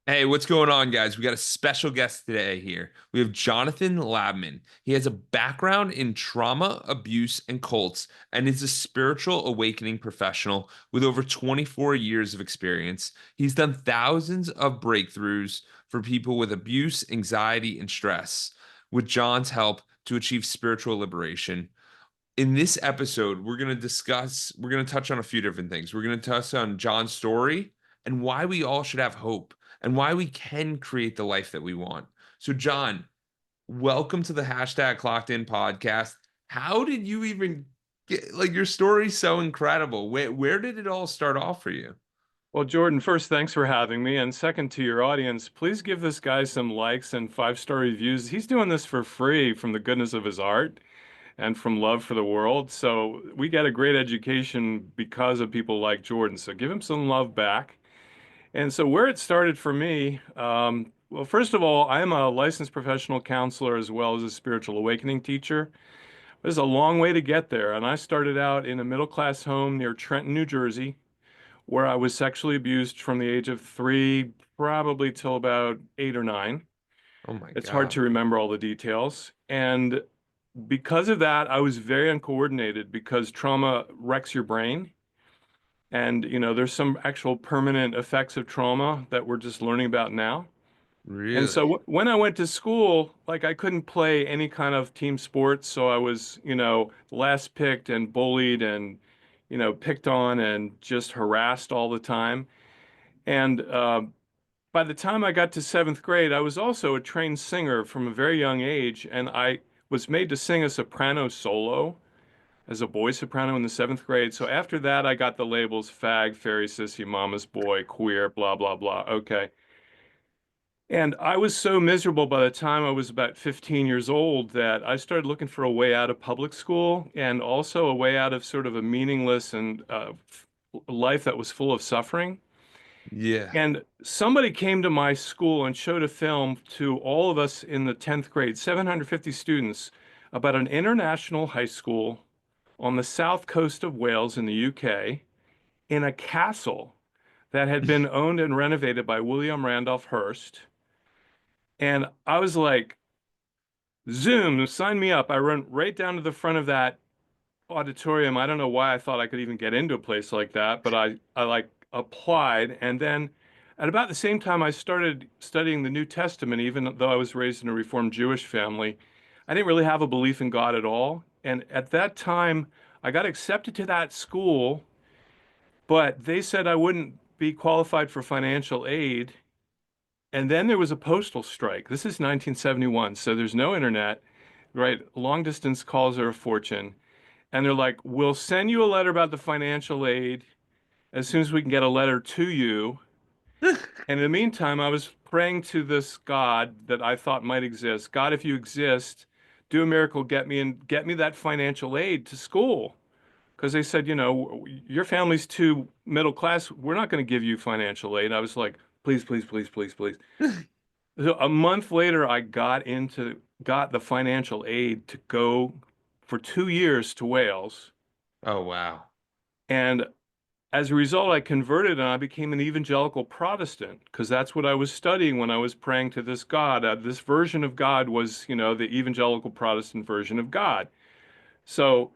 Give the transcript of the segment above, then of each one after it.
Hey, what's going on, guys? We got a special guest today here. We have Jonathan Labman. He has a background in trauma, abuse, and cults, and is a spiritual awakening professional with over 24 years of experience. He's done thousands of breakthroughs for people with abuse, anxiety, and stress, with John's help to achieve spiritual liberation. In this episode, we're going to touch on a few different things. We're going to touch on John's story and why we all should have hope and why we can create the life that we want. So, John, welcome to the hashtag Clockedin podcast. How did you even get, like, your story's so incredible. Where did it all start off for you? Well, Jordan, first, thanks for having me. And second, to your audience, please give this guy some likes and five-star reviews. He's doing this for free from the goodness of his art and from love for the world. So we get a great education because of people like Jordan. So give him some love back. And so where it started for me, well, first of all, I am a licensed professional counselor as well as a spiritual awakening teacher. There's a long way to get there. And I started out in a middle-class home near Trenton, New Jersey, where I was sexually abused from the age of 3, probably till about 8 or 9. Oh my It's hard God. to remember all the details. And because of that, I was very uncoordinated because trauma wrecks your brain. And, there's some actual permanent effects of trauma that we're just learning about now. And so Really? when I went to school, like I couldn't play any kind of team sports. So I was, last picked and bullied and, picked on and just harassed all the time. And by the time I got to seventh grade, I was also a trained singer from a very young age, and I was made to sing a soprano solo as a boy soprano in the seventh grade. So after that, I got the labels fag, fairy, sissy, mama's boy, queer, blah, blah, blah. Okay. And I was so miserable by the time I was about 15 years old that I started looking for a way out of public school and also a way out of sort of a meaningless and life that was full of suffering. Yeah. And somebody came to my school and showed a film to all of us in the 10th grade, 750 students, about an international high school on the south coast of Wales in the UK in a castle that had been owned and renovated by William Randolph Hearst. And I was like, Zoom, sign me up. I run right down to the front of that auditorium. I don't know why I thought I could even get into a place like that, but I like applied. And then at about the same time, I started studying the New Testament, even though I was raised in a Reformed Jewish family. I didn't really have a belief in God at all. And at that time, I got accepted to that school, but they said I wouldn't be qualified for financial aid. And then there was a postal strike. This is 1971, so there's no internet, right? Long distance calls are a fortune. And they're like, we'll send you a letter about the financial aid as soon as we can get a letter to you. And in the meantime, I was praying to this God that I thought might exist. God, if you exist, do a miracle, get me that financial aid to school. Because they said, your family's too middle class. We're not going to give you financial aid. I was like, please, please, please, please, please. So a month later, got the financial aid to go for 2 years to Wales. Oh wow. And as a result, I converted and I became an evangelical Protestant because that's what I was studying when I was praying to this God. This version of God was, the evangelical Protestant version of God. So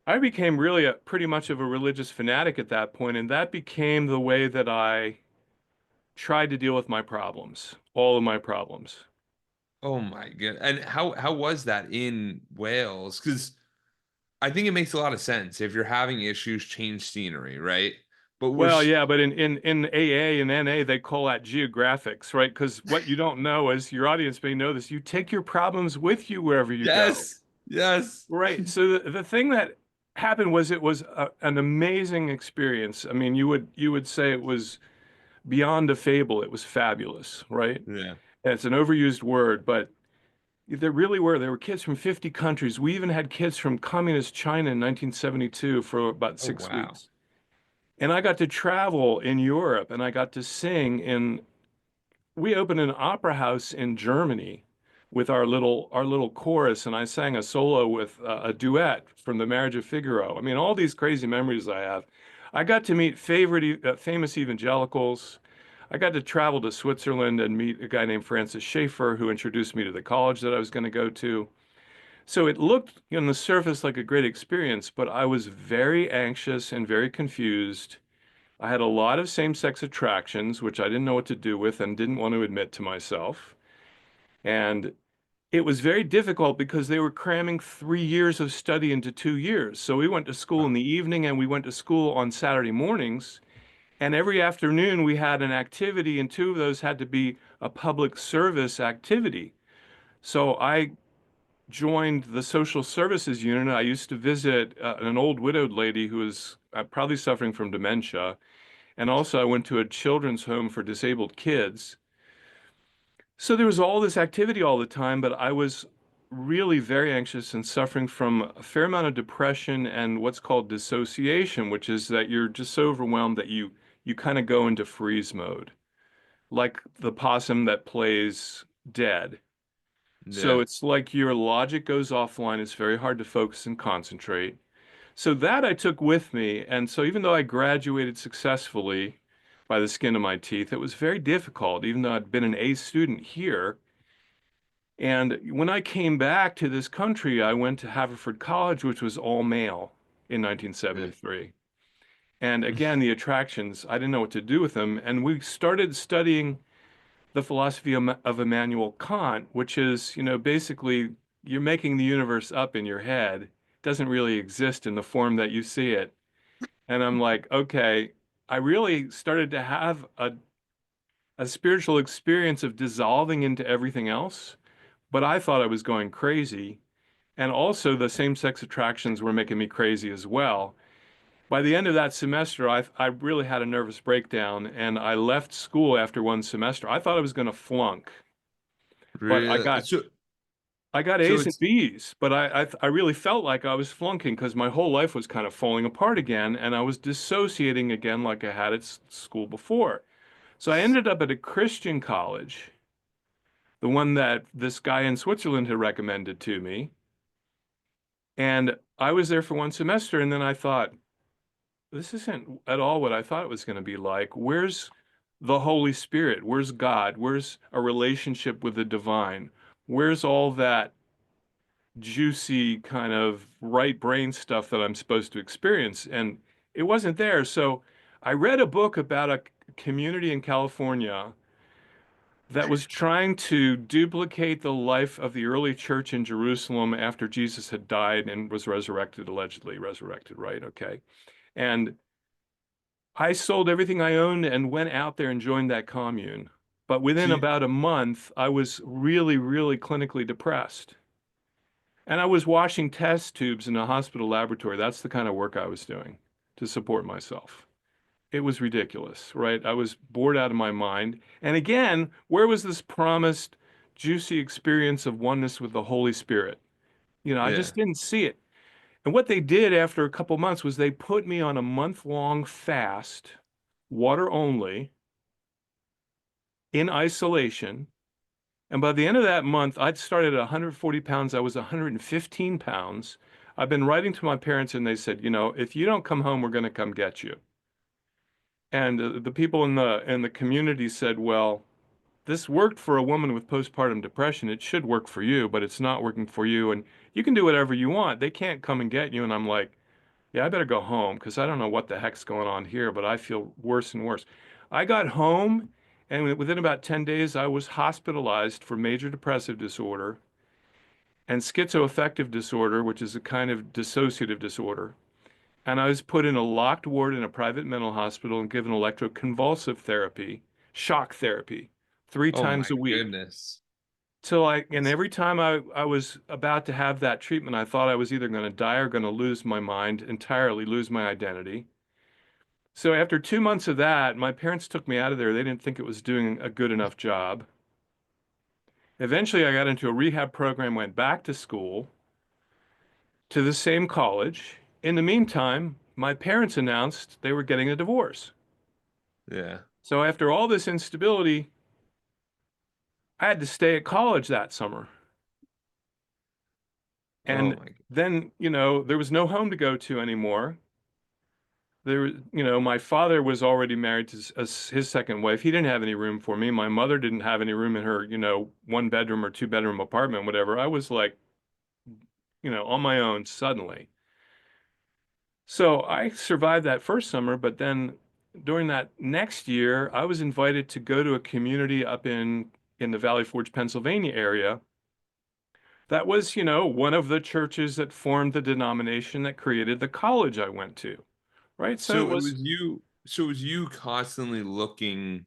I became really pretty much of a religious fanatic at that point, and that became the way that I tried to deal with my problems, all of my problems. Oh my God. And how was that in Wales? Because I think it makes a lot of sense. If you're having issues, change scenery, right? But Well, yeah, but in AA and NA, they call that geographics, right? Because what you don't know is your audience may know this. You take your problems with you wherever you go. Yes, yes. Right. So the thing that happened was it was an amazing experience. I mean, you would say it was beyond a fable. It was fabulous, right? Yeah. And it's an overused word, but there really were. There were kids from 50 countries. We even had kids from communist China in 1972 for about Oh six wow. weeks. And I got to travel in Europe and I got to sing we opened an opera house in Germany with our little chorus, and I sang a solo with a duet from The Marriage of Figaro. I mean, all these crazy memories I have. I got to meet famous evangelicals. I got to travel to Switzerland and meet a guy named Francis Schaeffer who introduced me to the college that I was going to go to. So it looked on the surface like a great experience, but I was very anxious and very confused. I had a lot of same-sex attractions, which I didn't know what to do with and didn't want to admit to myself. And it was very difficult because they were cramming 3 years of study into 2 years. So we went to school in the evening and we went to school on Saturday mornings. And every afternoon we had an activity, and two of those had to be a public service activity. So I joined the social services unit. I used to visit an old widowed lady who was probably suffering from dementia. And also, I went to a children's home for disabled kids. So there was all this activity all the time, but I was really very anxious and suffering from a fair amount of depression and what's called dissociation, which is that you're just so overwhelmed that you kind of go into freeze mode, like the possum that plays dead. So Yeah. it's like your logic goes offline. It's very hard to focus and concentrate. So that I took with me. And so even though I graduated successfully by the skin of my teeth, it was very difficult, even though I'd been an A student here. And when I came back to this country, I went to Haverford College, which was all male in Yeah. 1973. And again, the attractions, I didn't know what to do with them. And we started studying the philosophy of Immanuel Kant, which is, basically you're making the universe up in your head. It doesn't really exist in the form that you see it. And I'm like, okay, I really started to have a spiritual experience of dissolving into everything else, but I thought I was going crazy. And also, the same-sex attractions were making me crazy as well. By the end of that semester, I really had a nervous breakdown, and I left school after one semester. I thought I was going to flunk, but I Really? got So, I got so A's and it's B's, but I really felt like I was flunking because my whole life was kind of falling apart again, and I was dissociating again like I had at school before. So I ended up at a Christian college, the one that this guy in Switzerland had recommended to me. And I was there for one semester, and then I thought, this isn't at all what I thought it was going to be like. Where's the Holy Spirit? Where's God? Where's a relationship with the divine? Where's all that juicy kind of right brain stuff that I'm supposed to experience? And it wasn't there. So I read a book about a community in California that was trying to duplicate the life of the early church in Jerusalem after Jesus had died and was resurrected, allegedly resurrected, right? Okay. And I sold everything I owned and went out there and joined that commune. But so within you, about a month, I was really, really clinically depressed. And I was washing test tubes in a hospital laboratory. That's the kind of work I was doing to support myself. It was ridiculous, right? I was bored out of my mind. And again, where was this promised juicy experience of oneness with the Holy Spirit? I yeah. just didn't see it. And what they did after a couple months was they put me on a month-long fast, water only, in isolation. And by the end of that month, I'd started at 140 pounds. I was 115 pounds. I've been writing to my parents, and they said, if you don't come home, we're going to come get you. And the people in the community said, well, this worked for a woman with postpartum depression. It should work for you, but it's not working for you. And you can do whatever you want. They can't come and get you. And I'm like, yeah, I better go home because I don't know what the heck's going on here, but I feel worse and worse. I got home, and within about 10 days, I was hospitalized for major depressive disorder and schizoaffective disorder, which is a kind of dissociative disorder. And I was put in a locked ward in a private mental hospital and given electroconvulsive therapy, shock therapy, three Oh my times a week. goodness. And every time I was about to have that treatment, I thought I was either going to die or going to lose my mind entirely, lose my identity. So after 2 months of that, my parents took me out of there. They didn't think it was doing a good enough job. Eventually, I got into a rehab program, went back to school to the same college. In the meantime, my parents announced they were getting a divorce. Yeah. So after all this instability, I had to stay at college that summer. Oh And my. then, there was no home to go to anymore. there, my father was already married to his second wife. He didn't have any room for me. My mother didn't have any room in her, one bedroom or two bedroom apartment, whatever. I was like, on my own suddenly. So I survived that first summer, but then during that next year, I was invited to go to a community up in the Valley Forge, Pennsylvania area. That was, one of the churches that formed the denomination that created the college I went to, right? So it So it was was you. So it was you constantly looking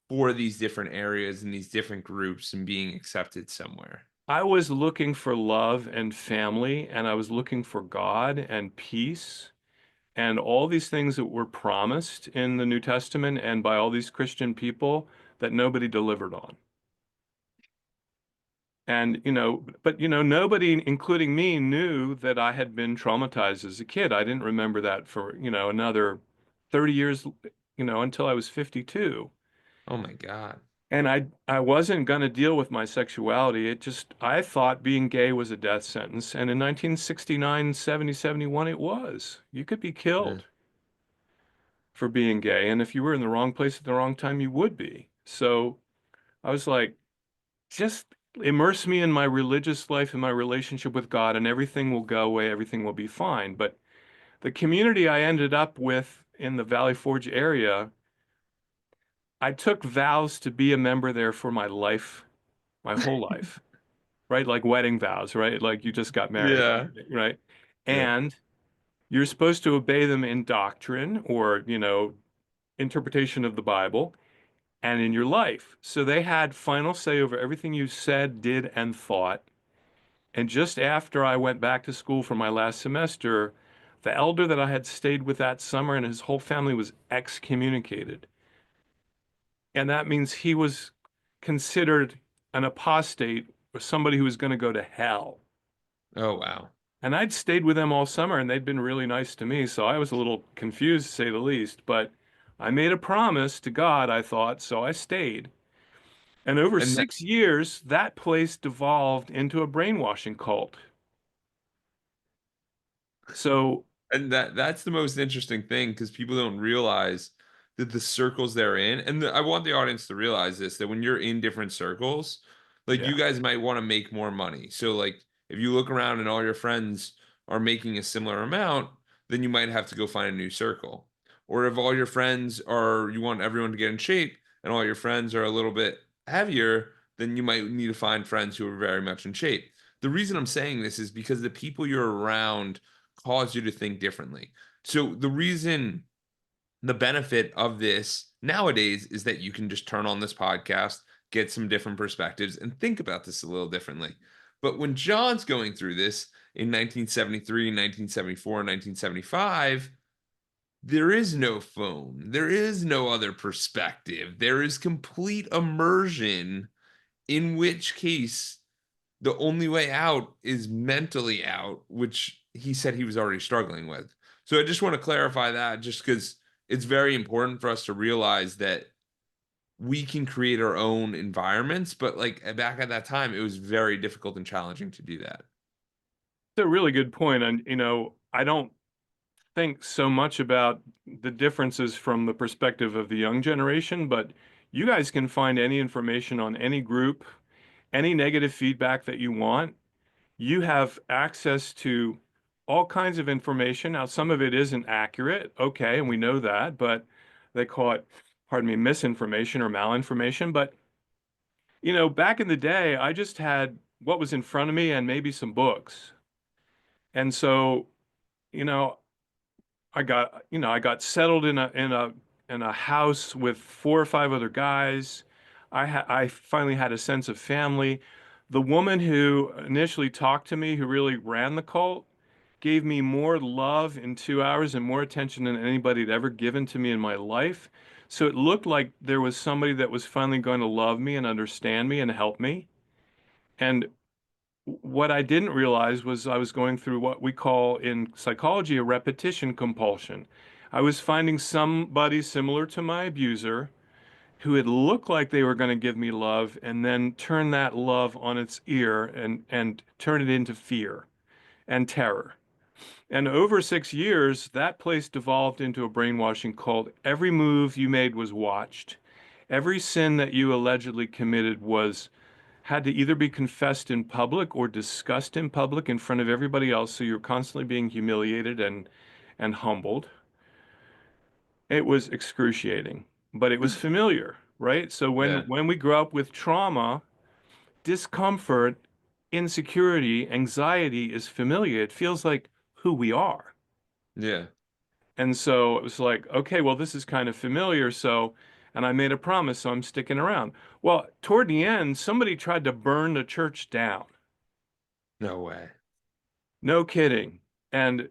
for these different areas and these different groups and being accepted somewhere. I was looking for love and family, and I was looking for God and peace and all these things that were promised in the New Testament and by all these Christian people that nobody delivered on. And, but, nobody, including me, knew that I had been traumatized as a kid. I didn't remember that for, another 30 years, until I was 52. Oh my God. And I wasn't going to deal with my sexuality. I thought being gay was a death sentence. And in 1969, 70, 71, it was. You could be Yeah. killed for being gay. And if you were in the wrong place at the wrong time, you would be. So I was like, just immerse me in my religious life and my relationship with God, and everything will go away, everything will be fine. But the community I ended up with in the Valley Forge area, I took vows to be a member there for my life, my whole life, right? Like wedding vows, right? Like you just got married, Yeah. right? Yeah. And you're supposed to obey them in doctrine or, interpretation of the Bible and in your life. So they had final say over everything you said, did, and thought. And just after I went back to school for my last semester, the elder that I had stayed with that summer and his whole family was excommunicated. And that means he was considered an apostate or somebody who was going to go to hell. Oh wow. And I'd stayed with them all summer and they'd been really nice to me. So I was a little confused, to say the least. But I made a promise to God, I thought, so I stayed. And over And 6 years, that place devolved into a brainwashing cult. So, And that's the most interesting thing because people don't realize that the circles they're in, and I want the audience to realize this, that when you're in different circles, like yeah. you guys might want to make more money. So like if you look around and all your friends are making a similar amount, then you might have to go find a new circle. Or if all your friends are, you want everyone to get in shape and all your friends are a little bit heavier, then you might need to find friends who are very much in shape. The reason I'm saying this is because the people you're around cause you to think differently. So the benefit of this nowadays is that you can just turn on this podcast, get some different perspectives, and think about this a little differently. But when John's going through this in 1973, 1974, 1975, there is no phone. There is no other perspective. There is complete immersion, in which case the only way out is mentally out, which he said he was already struggling with. So I just want to clarify that just because it's very important for us to realize that we can create our own environments, but like back at that time, it was very difficult and challenging to do that. It's a really good point. And, I don't think so much about the differences from the perspective of the young generation, but you guys can find any information on any group, any negative feedback that you want. You have access to all kinds of information. Now, some of it isn't accurate, okay, and we know that, but they call it, pardon me, misinformation or malinformation. But, back in the day, I just had what was in front of me and maybe some books. And so, you know, I got settled in a house with four or five other guys. I finally had a sense of family. The woman who initially talked to me, who really ran the cult, gave me more love in 2 hours and more attention than anybody had ever given to me in my life. So it looked like there was somebody that was finally going to love me and understand me and help me. And what I didn't realize was I was going through what we call in psychology a repetition compulsion. I was finding somebody similar to my abuser who had looked like they were going to give me love and then turn that love on its ear and turn it into fear and terror. And over 6 years, that place devolved into a brainwashing called every move you made was watched. Every sin that you allegedly committed was had to either be confessed in public or discussed in public in front of everybody else. So you're constantly being humiliated and humbled. It was excruciating, but it was familiar, right? So Yeah. when we grow up with trauma, discomfort, insecurity, anxiety is familiar. It feels like who we are. Yeah. And so it was like, okay, well, this is kind of familiar. So, and I made a promise, so I'm sticking around. Well, toward the end, somebody tried to burn the church down. No way. No kidding. And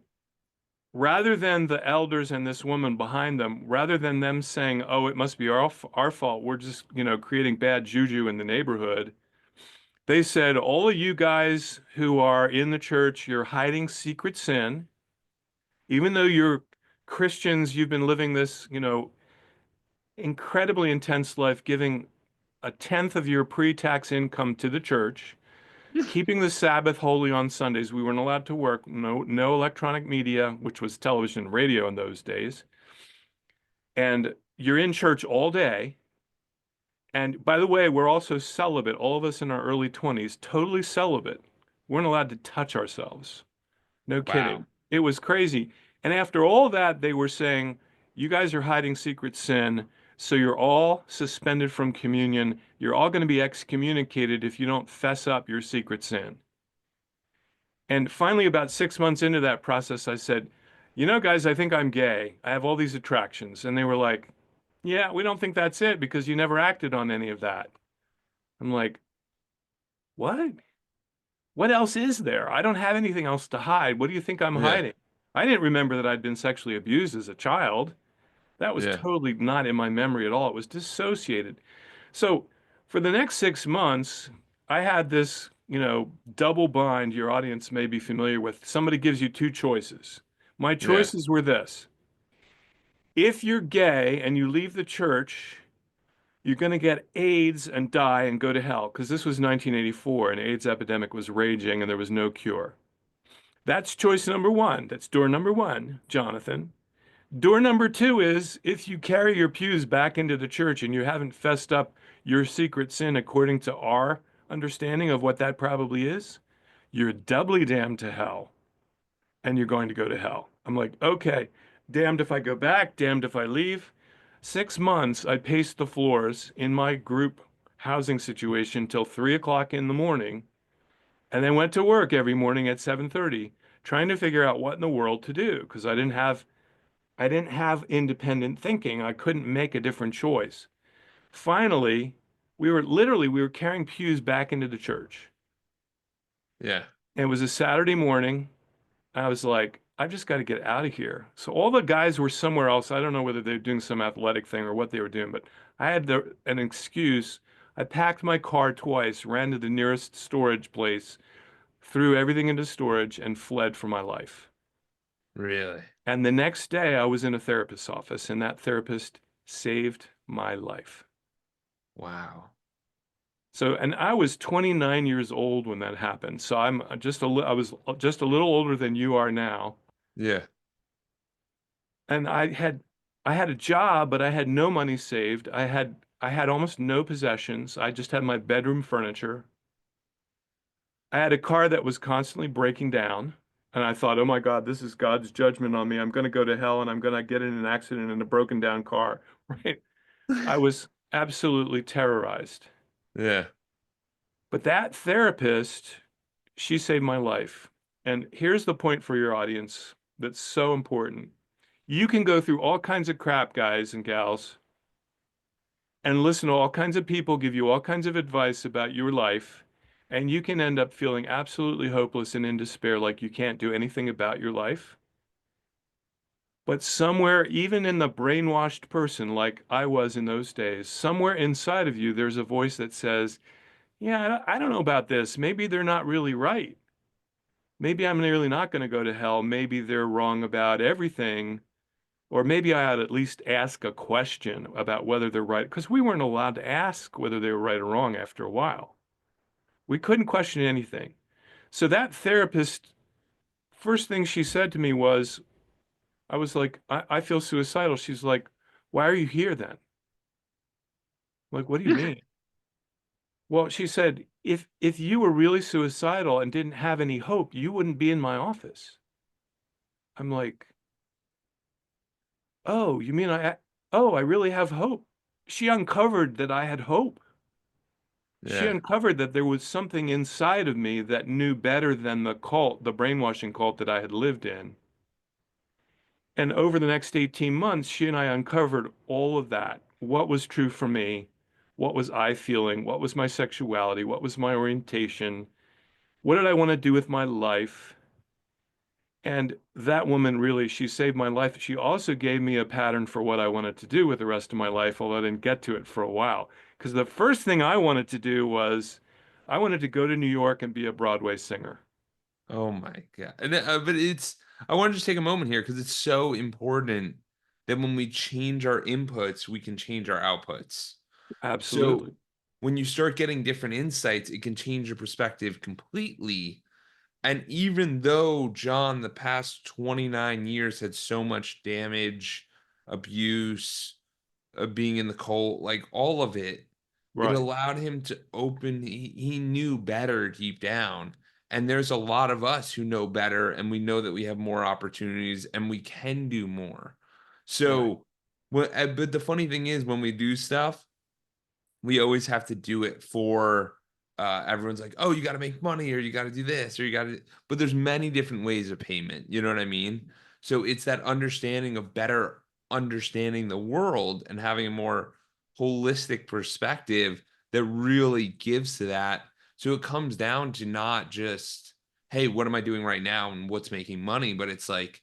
rather than the elders and this woman behind them, rather than them saying, oh, it must be our fault, we're just, creating bad juju in the neighborhood, they said, all of you guys who are in the church, you're hiding secret sin. Even though you're Christians, you've been living this, incredibly intense life, giving a tenth of your pre-tax income to the church, keeping the Sabbath holy on Sundays. We weren't allowed to work, no electronic media, which was television and radio in those days. And you're in church all day. And by the way, we're also celibate, all of us in our early 20s, totally celibate. We weren't allowed to touch ourselves. No Wow. kidding. It was crazy. And after all that, they were saying, you guys are hiding secret sin, so you're all suspended from communion. You're all going to be excommunicated if you don't fess up your secret sin. And finally, about 6 months into that process, I said, guys, I think I'm gay. I have all these attractions. And they were like, yeah, we don't think that's it because you never acted on any of that. I'm like, what? What else is there? I don't have anything else to hide. What do you think I'm Yeah. hiding? I didn't remember that I'd been sexually abused as a child. That was Yeah. totally not in my memory at all. It was dissociated. So for the next 6 months, I had this, double bind your audience may be familiar with. Somebody gives you two choices. My Yeah. choices were this. If you're gay and you leave the church, you're going to get AIDS and die and go to hell because this was 1984 and AIDS epidemic was raging and there was no cure. That's choice number one. That's door number one, Jonathan. Door number two is if you carry your pews back into the church and you haven't fessed up your secret sin according to our understanding of what that probably is, you're doubly damned to hell and you're going to go to hell. I'm like, okay, damned if I go back, damned if I leave. 6 months, I paced the floors in my group housing situation till 3 o'clock in the morning, and then went to work every morning at 7:30, trying to figure out what in the world to do because I didn't have independent thinking. I couldn't make a different choice. Finally, we were carrying pews back into the church. Yeah. And it was a Saturday morning. I was like, I've just got to get out of here. So all the guys were somewhere else. I don't know whether they were doing some athletic thing or what they were doing, but I had an excuse. I packed my car twice, ran to the nearest storage place, threw everything into storage, and fled for my life. Really. And the next day, I was in a therapist's office, and that therapist saved my life. Wow. So, and I was 29 years old when that happened. So I was just a little older than you are now. Yeah. And I had a job, but I had no money saved. I had almost no possessions. I just had my bedroom furniture. I had a car that was constantly breaking down. And I thought, oh my God, this is God's judgment on me. I'm going to go to hell and I'm going to get in an accident in a broken down car. Right? I was absolutely terrorized. Yeah. But that therapist, she saved my life. And here's the point for your audience that's so important. You can go through all kinds of crap, guys and gals, and listen to all kinds of people give you all kinds of advice about your life, and you can end up feeling absolutely hopeless and in despair, like you can't do anything about your life. But somewhere, even in the brainwashed person like I was in those days, somewhere inside of you, there's a voice that says, yeah, I don't know about this. Maybe they're not really right. Maybe I'm really not going to go to hell. Maybe they're wrong about everything. Or maybe I ought to at least ask a question about whether they're right. Because we weren't allowed to ask whether they were right or wrong after a while. We couldn't question anything. So that therapist first thing she said to me was, I was like, I feel suicidal. She's like, why are you here then? I'm like, what do you mean? Well, she said, if you were really suicidal and didn't have any hope, you wouldn't be in my office. I'm like, oh, you mean oh, I really have hope. She uncovered that I had hope. She Yeah. uncovered that there was something inside of me that knew better than the cult, the brainwashing cult that I had lived in. And over the next 18 months, she and I uncovered all of that. What was true for me? What was I feeling? What was my sexuality? What was my orientation? What did I want to do with my life? And that woman really, she saved my life. She also gave me a pattern for what I wanted to do with the rest of my life, although I didn't get to it for a while. Because the first thing I wanted to do was I wanted to go to New York and be a Broadway singer. Oh my God. But I want to just take a moment here because it's so important that when we change our inputs, we can change our outputs. So Absolutely. when you start getting different insights, it can change your perspective completely. And even though John, the past 29 years had so much damage, abuse, being in the cult, like all of it, it Right. allowed him to open. He knew better deep down. And there's a lot of us who know better, and we know that we have more opportunities and we can do more. Right. So, but the funny thing is, when we do stuff, we always have to do it for everyone's like, oh, you got to make money or you got to do this or you got to, but there's many different ways of payment. You know what I mean? So it's that understanding of better understanding the world and having a more holistic perspective that really gives to that. So it comes down to not just, hey, what am I doing right now and what's making money, but it's like,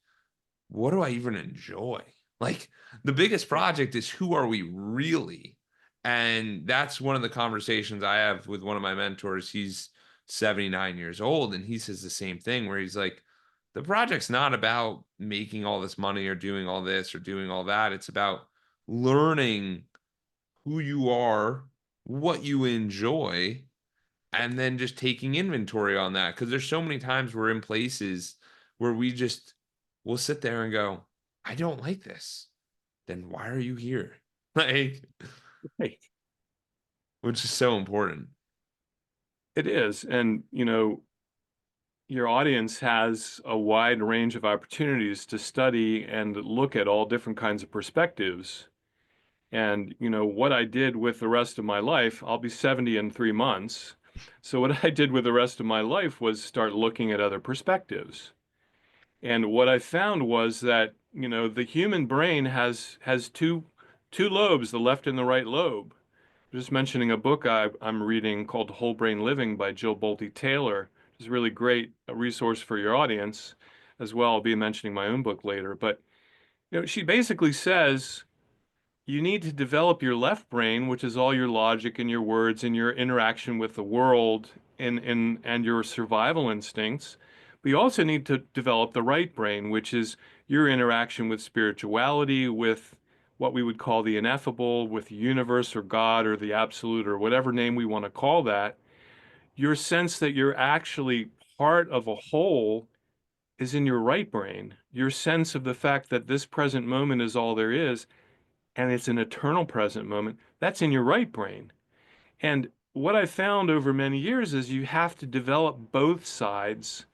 what do I even enjoy? Like the biggest project is who are we really? And that's one of the conversations I have with one of my mentors. He's 79 years old and he says the same thing where he's like, the project's not about making all this money or doing all this or doing all that. It's about learning who you are, what you enjoy, and then just taking inventory on that because there's so many times we're in places where we just will sit there and go, I don't like this. Then why are you here? Like, Hey, which is so important. it is. And, your audience has a wide range of opportunities to study and look at all different kinds of perspectives. And, what I did with the rest of my life, I'll be 70 in 3 months. So, what I did with the rest of my life was start looking at other perspectives. And what I found was that, the human brain has two lobes, the left and the right lobe. Just mentioning a book I'm reading called Whole Brain Living by Jill Bolte Taylor. It's a really great resource for your audience as well. I'll be mentioning my own book later. But she basically says you need to develop your left brain, which is all your logic and your words and your interaction with the world and your survival instincts. But you also need to develop the right brain, which is your interaction with spirituality, with what we would call the ineffable, with the universe or God or the absolute or whatever name we want to call that. Your sense that you're actually part of a whole is in your right brain. Your sense of the fact that this present moment is all there is and it's an eternal present moment, that's in your right brain. And what I found over many years is you have to develop both sides.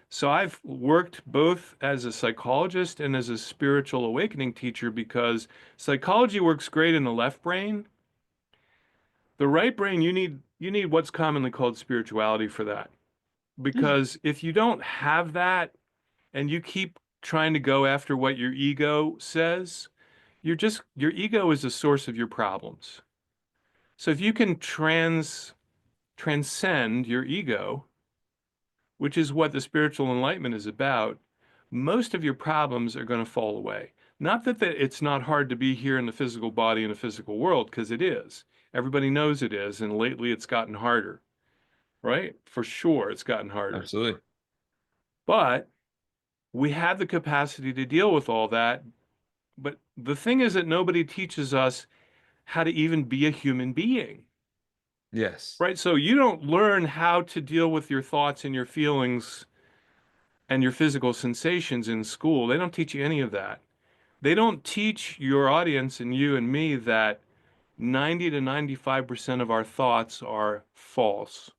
So I've worked both as a psychologist and as a spiritual awakening teacher because psychology works great in the left brain. The right brain, you need what's commonly called spirituality for that. Because if you don't have that and you keep trying to go after what your ego says, your ego is the source of your problems. So if you can transcend your ego, which is what the spiritual enlightenment is about, most of your problems are going to fall away. Not that it's not hard to be here in the physical body in the physical world, because it is. Everybody knows it is, and lately it's gotten harder, right? For sure, it's gotten harder. Absolutely. But we have the capacity to deal with all that. But the thing is that nobody teaches us how to even be a human being. Yes. Right. So you don't learn how to deal with your thoughts and your feelings and your physical sensations in school. They don't teach you any of that. They don't teach your audience and you and me that 90 to 95% of our thoughts are false.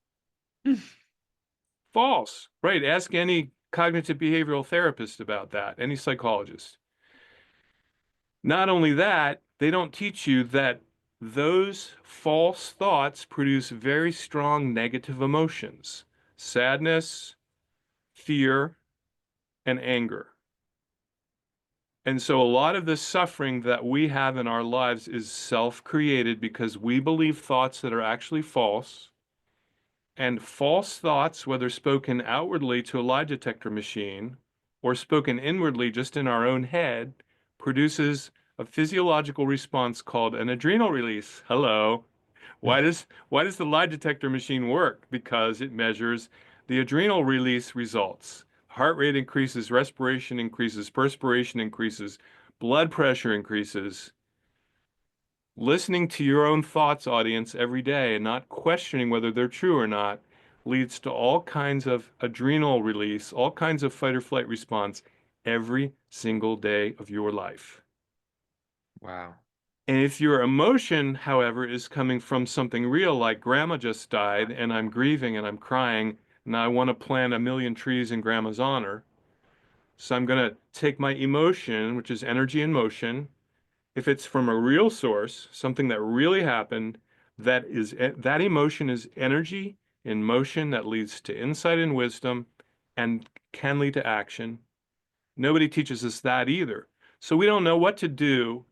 False. Right. Ask any cognitive behavioral therapist about that, any psychologist. Not only that, they don't teach you that those false thoughts produce very strong negative emotions: sadness, fear, and anger. And so a lot of the suffering that we have in our lives is self-created because we believe thoughts that are actually false. And false thoughts, whether spoken outwardly to a lie detector machine or spoken inwardly just in our own head, produces a physiological response called an adrenal release. Hello. Why does the lie detector machine work? Because it measures the adrenal release results. Heart rate increases, respiration increases, perspiration increases, blood pressure increases. Listening to your own thoughts, audience, every day and not questioning whether they're true or not leads to all kinds of adrenal release, all kinds of fight or flight response every single day of your life. Wow. And if your emotion, however, is coming from something real, like grandma just died and I'm grieving and I'm crying and I want to plant a million trees in grandma's honor, so I'm going to take my emotion, which is energy in motion. If it's from a real source, something that really happened, that emotion is energy in motion that leads to insight and wisdom and can lead to action. Nobody teaches us that either. So we don't know what to do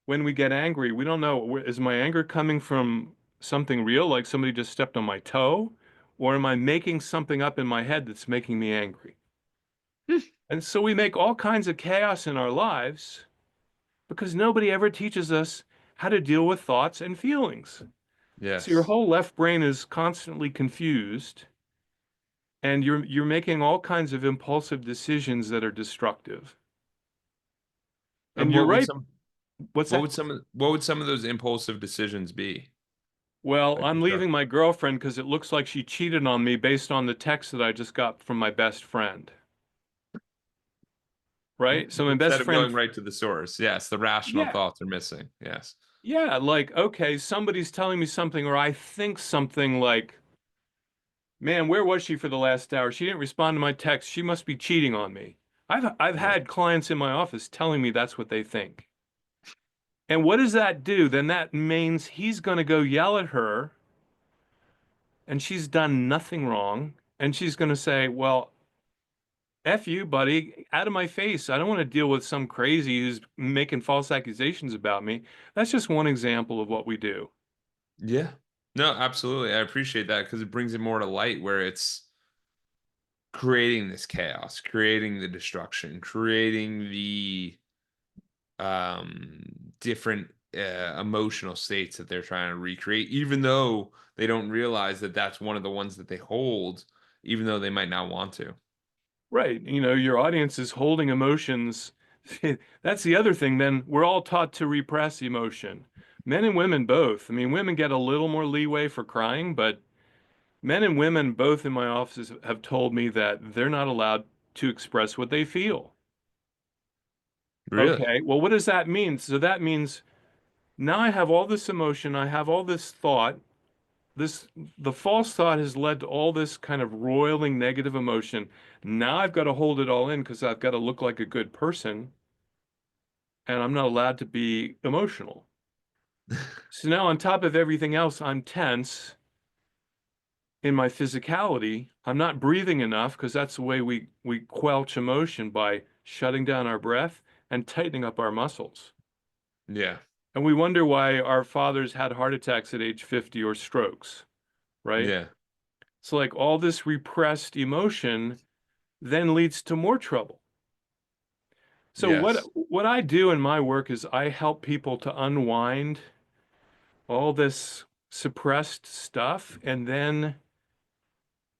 when we get angry. We don't know, is my anger coming from something real, like somebody just stepped on my toe, or am I making something up in my head that's making me angry? And so we make all kinds of chaos in our lives because nobody ever teaches us how to deal with thoughts and feelings. So your Yes. whole left brain is constantly confused, and you're making all kinds of impulsive decisions that are destructive. And And you're right. What's that? what would some of those impulsive decisions be? Well, Like I'm leaving destructive. my girlfriend because it looks like she cheated on me based on the text that I just got from my best friend. Right? So my best Instead of friend, going right to the source. Yes, the rational yeah, thoughts are missing. Yes. yeah, like, okay, somebody's telling me something, or I think something like, man, where was she for the last hour? She didn't respond to my text. She must be cheating on me. I've Yeah. had clients in my office telling me that's what they think. And what does that do? Then that means he's going to go yell at her, and she's done nothing wrong. And she's going to say, well, F you, buddy, out of my face. I don't want to deal with some crazy who's making false accusations about me. That's just one example of what we do. Yeah. No, absolutely. I appreciate that because it brings it more to light where it's creating this chaos, creating the destruction, creating the um different emotional states that they're trying to recreate, even though they don't realize that that's one of the ones that they hold, even though they might not want to. Right. You know, your audience is holding emotions. That's the other thing. Then we're all taught to repress emotion. Men and women both. I mean, women get a little more leeway for crying, but men and women both in my offices have told me that they're not allowed to express what they feel. Really? Okay, well, what does that mean? So that means now I have all this emotion, I have all this thought. This The false thought has led to all this kind of roiling negative emotion. Now I've got to hold it all in because I've got to look like a good person, and I'm not allowed to be emotional. So now on top of everything else, I'm tense in my physicality. I'm not breathing enough because that's the way we quelch emotion, by shutting down our breath and tightening up our muscles. Yeah. And we wonder why our fathers had heart attacks at age 50 or strokes, right? Yeah. So like all this repressed emotion then leads to more trouble. So what Yes. what I do in my work is I help people to unwind all this suppressed stuff, and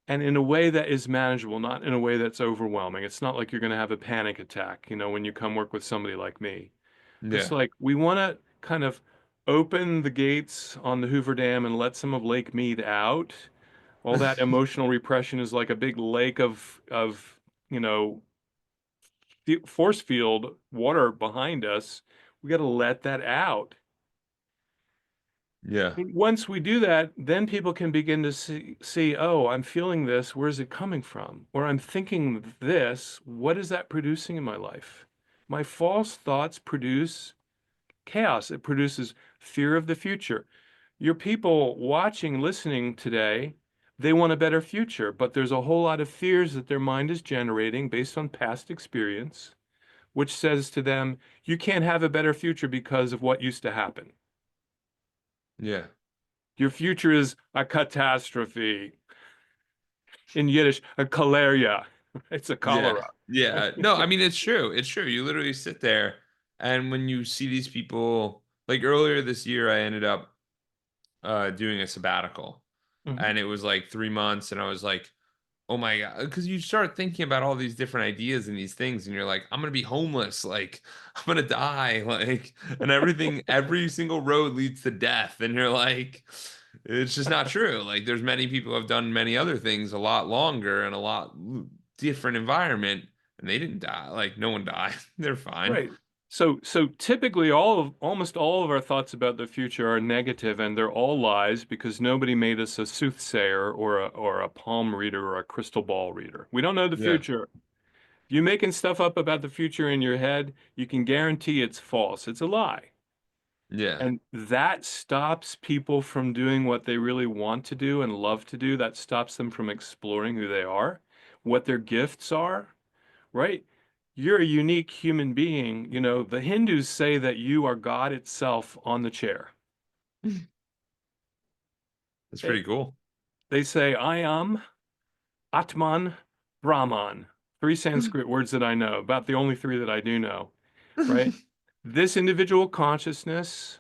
in a way that is manageable, not in a way that's overwhelming. It's not like you're going to have a panic attack, when you come work with somebody like me. It's Yeah. like we want to kind of open the gates on the Hoover Dam and let some of Lake Mead out. All that emotional repression is like a big lake of force field water behind us. We got to let that out. Yeah. Once we do that, then people can begin to see, oh, I'm feeling this. Where's it coming from? Or I'm thinking this. What is that producing in my life? My false thoughts produce chaos. It produces fear of the future. Your people watching, listening today, they want a better future, but there's a whole lot of fears that their mind is generating based on past experience, which says to them, you can't have a better future because of what used to happen. Yeah. Your future is a catastrophe. In Yiddish, a cholera. It's a Yeah. cholera. Yeah. No, I mean it's true. It's true. You literally sit there and when you see these people like earlier this year I ended up doing a sabbatical Mhm. and it was like 3 months and I was like, oh my God, because you start thinking about all these different ideas and these things, and you're like, I'm gonna be homeless, like I'm gonna die, like, and every single road leads to death, and you're like, it's just not true. Like, there's many people who have done many other things a lot longer and a lot different environment, and they didn't die. Like, no one died. They're fine. Right. So typically almost all of our thoughts about the future are negative and they're all lies because nobody made us a soothsayer or a palm reader or a crystal ball reader. We don't know the Yeah, future. If you're making stuff up about the future in your head, you can guarantee it's false. It's a lie. yeah, And that stops people from doing what they really want to do and love to do. That stops them from exploring who they are, what their gifts are, right? You're a unique human being. The Hindus say that you are God itself on the chair. that's They, pretty cool. they say, I am Atman Brahman. Three Sanskrit words that I know, about the only three that I do know, right? This individual consciousness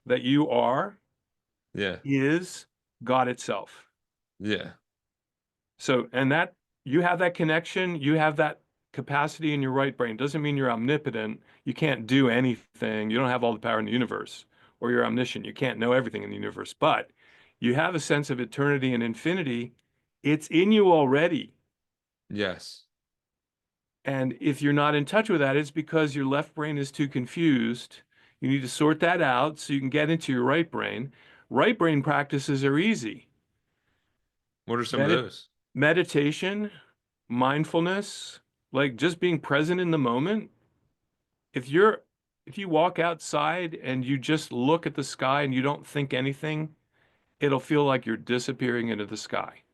that you are Yeah, is God itself. yeah, So, and that you have that connection, you have that capacity in your right brain. Doesn't mean you're omnipotent. You can't do anything. You don't have all the power in the universe, or you're omniscient. You can't know everything in the universe, but you have a sense of eternity and infinity. It's in you already. yes, And if you're not in touch with that, it's because your left brain is too confused. You need to sort that out so you can get into your right brain. Right brain practices are easy. what are some of Medit those? Meditation, mindfulness, like just being present in the moment. If you're if you walk outside and you just look at the sky and you don't think anything, it'll feel like you're disappearing into the sky.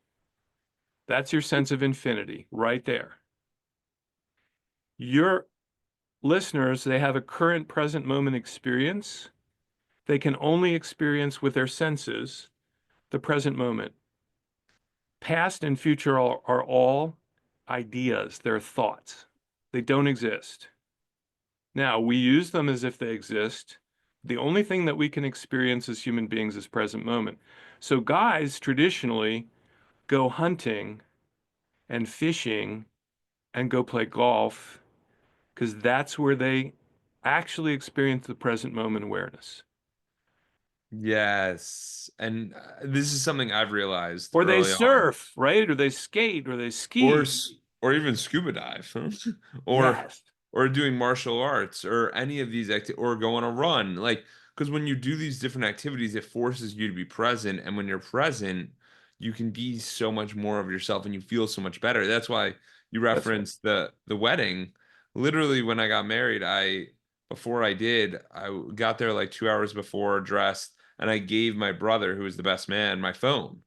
That's your sense of infinity right there. Your listeners, they have a current present moment experience. They can only experience with their senses the present moment. Past and future are all ideas, they're thoughts. They don't exist. Now, we use them as if they exist. The only thing that we can experience as human beings is present moment. So, guys traditionally go hunting and fishing and go play golf because that's where they actually experience the present moment awareness. Yes, and this is something I've realized Or they early on. surf, right? Or they skate or they or ski. or even scuba dive or Yes, doing martial arts or any of these or go on a run like because when you do these different activities it forces you to be present and when you're present you can be so much more of yourself and you feel so much better. That's why you that's right. referenced the wedding. Literally when I got married I before I did I got there like 2 hours before dressed and I gave my brother who was the best man my phone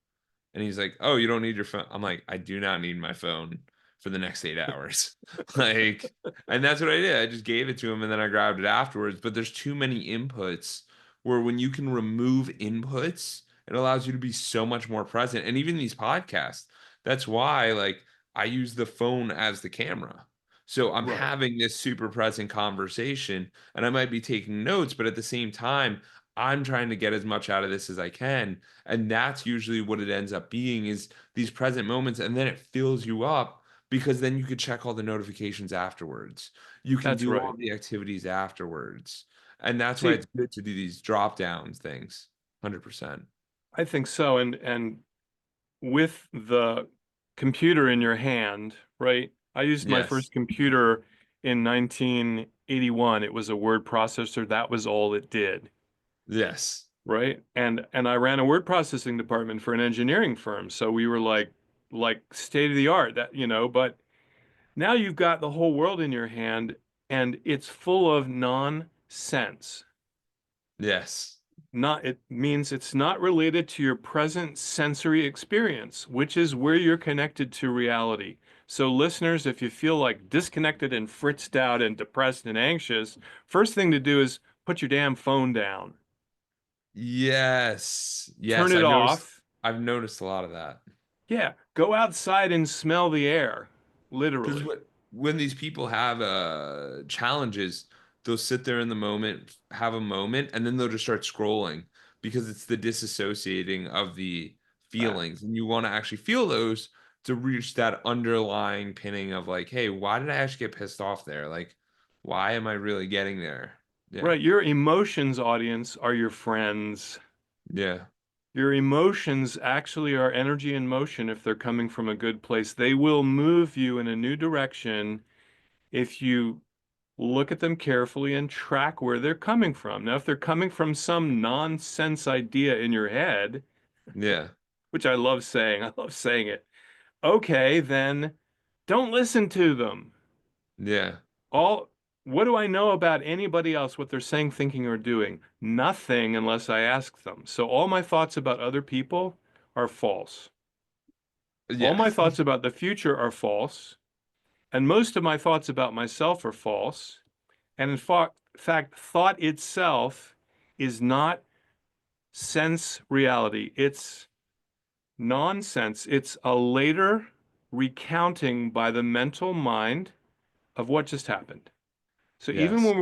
and he's like, "Oh, you don't need your phone." I'm like, "I do not need my phone for the next 8 hours." Like, and that's what I did. I just gave it to him and then I grabbed it afterwards. But there's too many inputs where when you can remove inputs, it allows you to be so much more present. And even these podcasts, that's why like I use the phone as the camera. So I'm Right. having this super present conversation and I might be taking notes, but at the same time, I'm trying to get as much out of this as I can and that's usually what it ends up being is these present moments and then it fills you up because then you could check all the notifications afterwards. You can That's do all right. the activities afterwards. And that's why See, it's good to do these drop downs things. 100%. I think so. And with the computer in your hand, right? I used my Yes. first computer in 1981. It was a word processor. That was all it did, Yes. right? And I ran a word processing department for an engineering firm. So we were like state of the art that, but now you've got the whole world in your hand and it's full of nonsense. Yes. It means it's not related to your present sensory experience, which is where you're connected to reality. So, listeners, if you feel like disconnected and fritzed out and depressed and anxious, first thing to do is put your damn phone down, Yes. turn Yes. it off. I've noticed a lot of that. Yeah, go outside and smell the air, Because literally. when these people have challenges, they'll sit there in the moment, have a moment, and then they'll just start scrolling because it's the disassociating of the Ah, feelings. And you want to actually feel those to reach that underlying pinning of like, hey, why did I actually get pissed off there? Like, why am I really getting there? Yeah. right, your emotions, audience, are your friends. Yeah. Your emotions actually are energy in motion if they're coming from a good place. They will move you in a new direction if you look at them carefully and track where they're coming from. Now, if they're coming from some nonsense idea in your head, Yeah. which I love saying it, okay, then don't listen to them. Yeah. All what do I know about anybody else, what they're saying, thinking, or doing? Nothing unless I ask them. So all my thoughts about other people are false. All Yeah. my thoughts about the future are false, and most of my thoughts about myself are false. And in fact, thought itself is not sense reality. It's nonsense. It's a later recounting by the mental mind of what just happened. So even Yes. when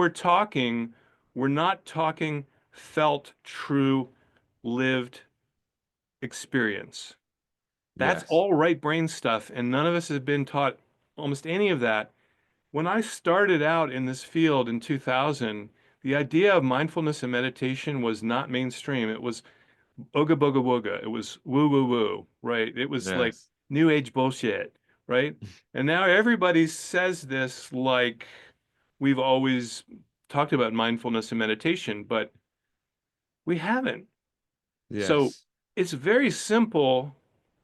we're not talking felt, true, lived experience. That's Yes. all right brain stuff, and none of us have been taught almost any of that. When I started out in this field in 2000, the idea of mindfulness and meditation was not mainstream. It was ooga booga wooga. It was woo woo woo, right? It was like Yes. new age bullshit, right? And now everybody says this like we've always talked about mindfulness and meditation, but we haven't. So Yes. it's very simple.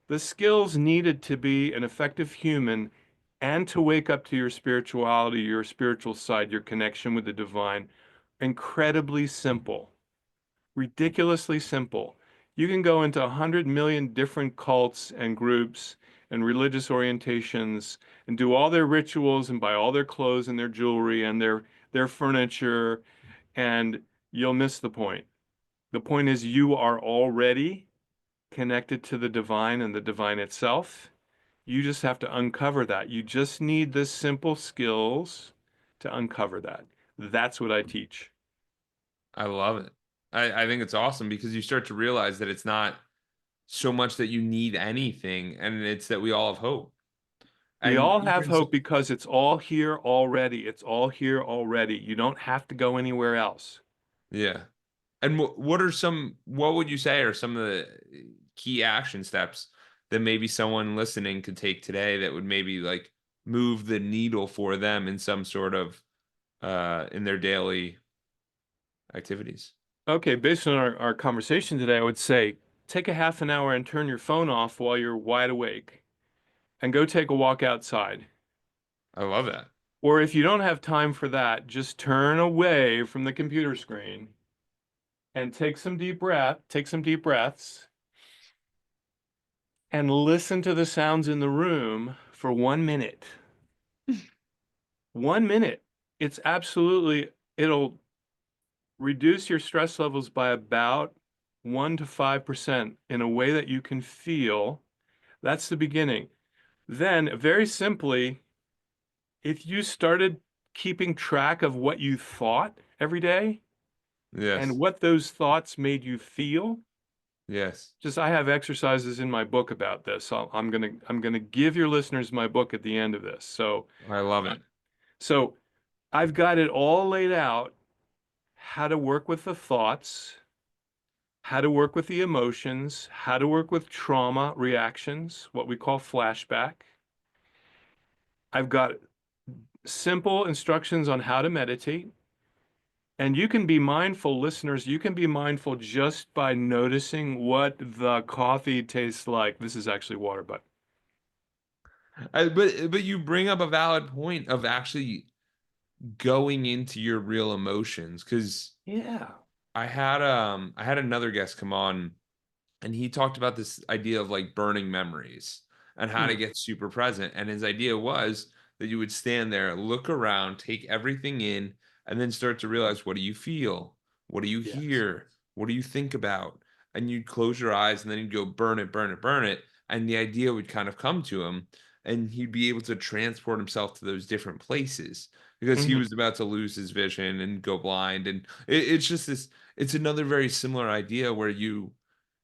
The skills needed to be an effective human and to wake up to your spirituality, your spiritual side, your connection with the divine, incredibly simple, ridiculously simple. You can go into 100 million different cults and groups and religious orientations and do all their rituals and buy all their clothes and their jewelry and their furniture, and you'll miss the point. The point is you are already connected to the divine and the divine itself. You just have to uncover that. You just need the simple skills to uncover that. That's what I teach. I love it. I think it's awesome because you start to realize that it's not so much that you need anything, and it's that we all have hope. We And all you have bring so hope because it's all here already. It's all here already. You don't have to go anywhere else. yeah. And what would you say are some of the key action steps that maybe someone listening could take today that would maybe like move the needle for them in some sort of in their daily activities? Okay, based on our conversation today, I would say take a half an hour and turn your phone off while you're wide awake and go take a walk outside. I love that. Or if you don't have time for that, just turn away from the computer screen and take some deep breaths and listen to the sounds in the room for 1 minute. 1 minute. It's absolutely, it'll reduce your stress levels by about 1 to 5% in a way that you can feel. That's the beginning. Then, very simply, if you started keeping track of what you thought every day and Yes. what those thoughts made you feel, Yes. just I have exercises in my book about this. So I'm gonna give your listeners my book at the end of this. I love Uh, it. so I've got it all laid out how to work with the thoughts, how to work with the emotions, how to work with trauma reactions, what we call flashback, I've got simple instructions on how to meditate. And you can be mindful, listeners, you can be mindful just by noticing what the coffee tastes like. This is actually water, but But you bring up a valid point of actually going into your real emotions because yeah. I had another guest come on and he talked about this idea of like burning memories and how to Hmm. get super present. And his idea was that you would stand there, look around, take everything in, and then start to realize, what do you feel? What do you Yes. hear? What do you think about? And you'd close your eyes and then you'd go burn it, burn it, burn it. And the idea would kind of come to him and he'd be able to transport himself to those different places because he Hmm. was about to lose his vision and go blind. And it's just this, it's another very similar idea where you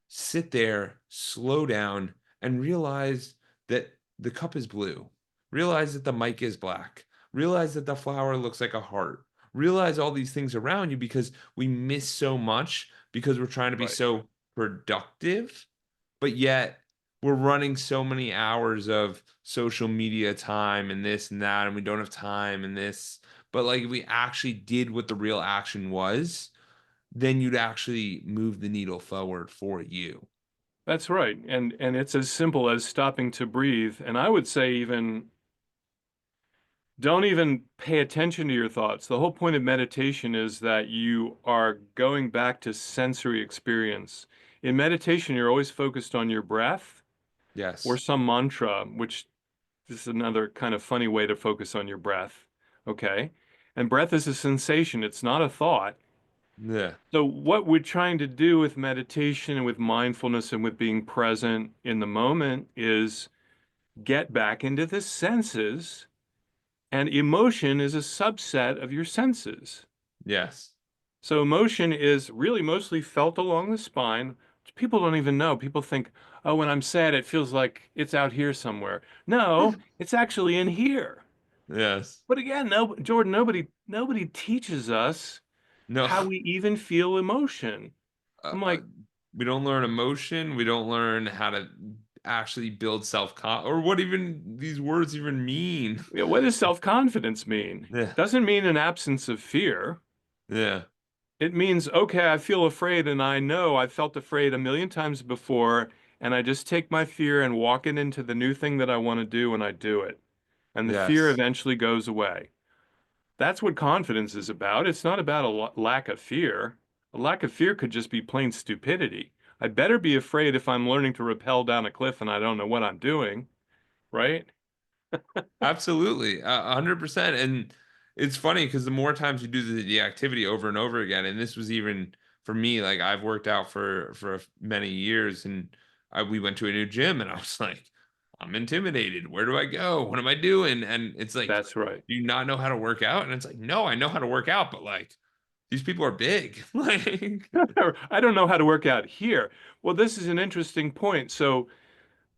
sit there, slow down, and realize that the cup is blue. Realize that the mic is black. Realize that the flower looks like a heart. Realize all these things around you because we miss so much because we're trying to be Right. so productive, but yet we're running so many hours of social media time and this and that, and we don't have time and this. But like if we actually did what the real action was, then you'd actually move the needle forward for you. That's right. And it's as simple as stopping to breathe. And I would say even don't even pay attention to your thoughts. The whole point of meditation is that you are going back to sensory experience. In meditation, you're always focused on your breath or Yes. some mantra, which this is another kind of funny way to focus on your breath. Okay. And breath is a sensation, it's not a thought. Yeah. So, what we're trying to do with meditation and with mindfulness and with being present in the moment is get back into the senses. And emotion is a subset of your senses. Yes. So, emotion is really mostly felt along the spine, which people don't even know. People think, oh, when I'm sad, it feels like it's out here somewhere. No, it's actually in here. Yes. But again, no, Jordan, nobody teaches us No, how we even feel emotion. uh, I'm uh, like, we don't learn emotion. We don't learn how to actually build self-con or what even these words even mean. yeah, what does self-confidence mean? Yeah. Doesn't mean an absence of fear. Yeah. It means, okay, I feel afraid, and I know I've felt afraid a million times before, and I just take my fear and walk it into the new thing that I want to do, and I do it. And the fear Yes. eventually goes away. That's what confidence is about. It's not about a lack of fear. A lack of fear could just be plain stupidity. I better be afraid if I'm learning to rappel down a cliff and I don't know what I'm doing, right? Absolutely, 100%. And it's funny because the more times you do the activity over and over again, and this was even for me, like I've worked out for many years, and we went to a new gym, and I was like, I'm intimidated. Where do I go? What am I doing? And it's like, That's right. do you not know how to work out? And it's like, no, I know how to work out, but like these people are big. Like, I don't know how to work out here. Well, this is an interesting point. So,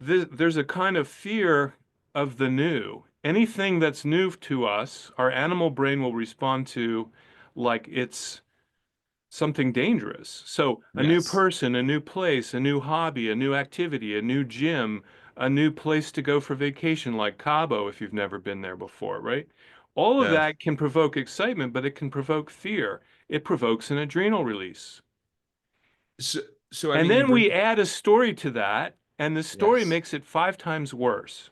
there's a kind of fear of the new. Anything that's new to us, our animal brain will respond to like it's something dangerous. So, a new yes, person, a new place, a new hobby, a new activity, a new gym, a new place to go for vacation, like Cabo, if you've never been there before, right? All of yes. that can provoke excitement, but it can provoke fear. It provokes an adrenal release. So, so I And mean, you then bring we add a story to that, and the story yes. makes it 5 times worse.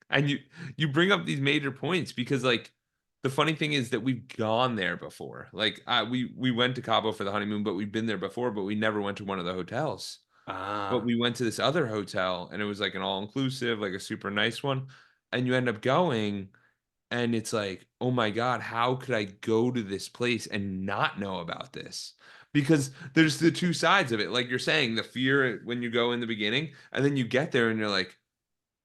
And you bring up these major points because like the funny thing is that we've gone there before. Like we went to Cabo for the honeymoon, but we've been there before, but we never went to one of the hotels. But Ah, we went to this other hotel and it was like an all-inclusive, like a super nice one. And you end up going and it's like, "Oh my God, how could I go to this place and not know about this?" Because there's the two sides of it. Like you're saying, the fear when you go in the beginning, and then you get there and you're like,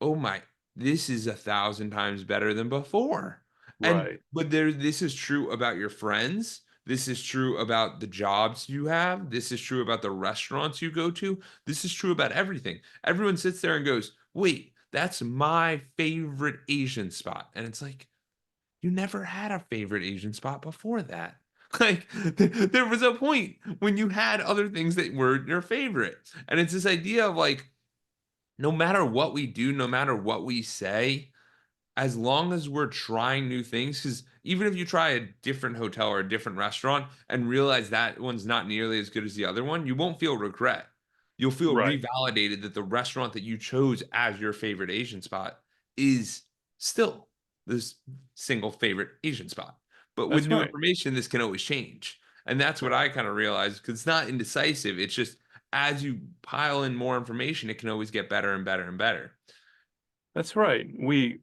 oh my, this is 1,000 times better than before. And right, but this is true about your friends. This is true about the jobs you have. This is true about the restaurants you go to. This is true about everything. Everyone sits there and goes, wait, that's my favorite Asian spot. And it's like, you never had a favorite Asian spot before that. Like there was a point when you had other things that were your favorite. And it's this idea of like, no matter what we do, no matter what we say, as long as we're trying new things, because even if you try a different hotel or a different restaurant and realize that one's not nearly as good as the other one, you won't feel regret. You'll feel Right. revalidated that the restaurant that you chose as your favorite Asian spot is still this single favorite Asian spot. But with That's new right. information, this can always change. And that's what Right. I kind of realized because it's not indecisive. It's just as you pile in more information, it can always get better and better and better. That's right. We